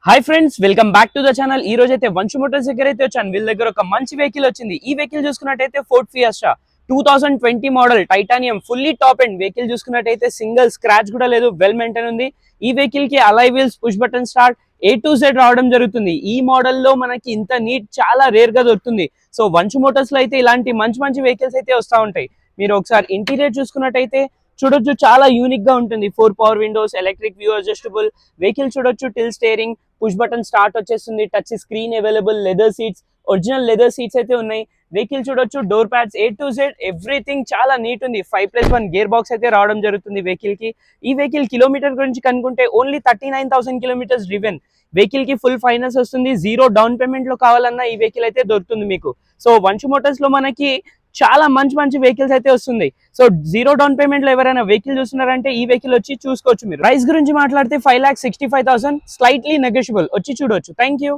Hi friends, welcome back to the channel. ఈ రోజు అయితే వంశు మోటార్స్ దగ్గర అయితే వచ్చాను. వీళ్ళ దగ్గర ఒక మంచి వెహికల్ వచ్చింది. ఈ వెహికల్ చూసుకున్నట్టయితే Ford Fiesta 2020 model titanium fully top and vehicle చూసుకున్నట్టయితే సింగిల్ స్క్రాచ్ కూడా లేదు, వెల్ మెయింటైన్ ఉంది. ఈ వెహికల్ కి alloy wheels, push button start, A to Z రావడం జరుగుతుంది. ఈ మోడల్ లో మనకి ఇంత నీట్ చాలా రేర్ గా దొరుకుతుంది. సో వంశు మోటార్స్ లో అయితే ఇలాంటి మంచి మంచి వెహికల్స్ అయితే వస్తూ ఉంటాయి. మీరు ఒకసారి ఇంటీరియర్ చూసుకున్నట్టయితే చూడొచ్చు, చాలా యూనిక్ గా ఉంటుంది. 4 power windows, electric view adjustable vehicle చూడొచ్చు. Tilt steering, push button start వచ్చేస్తుంది, touch screen available, leather seats, original leather seats అయితే ఉన్నాయి. వెహికల్ చూడొచ్చు, door pads A to Z everything చాలా నీట్ ఉంది. 5+1 గేర్ బాక్స్ అయితే రావడం జరుగుతుంది వెహికల్ కి. ఈ వెహికల్ కిలోమీటర్ గురించి కనుక్కుంటే ఓన్లీ 39,000 కిలోమీటర్స్ డ్రివెన్. వెహికల్ కి ఫుల్ ఫైనాన్స్ వస్తుంది. 0 డౌన్ పేమెంట్ లో కావాలన్నా ఈ వెహికల్ అయితే దొరుకుతుంది మీకు. సో వంశు మోటార్స్ లో మనకి చాలా మంచి మంచి వెహికల్స్ అయితే వస్తుంది. సో 0 డౌన్ పేమెంట్ లో ఎవరైనా వెహికల్ చూస్తున్నారంటే ఈ వెహికల్ వచ్చి చూసుకోవచ్చు మీరు. ప్రైస్ గురించి మాట్లాడితే 5,65,000 స్లైట్లీ నెగోషియబుల్, వచ్చి చూడొచ్చు. Thank you.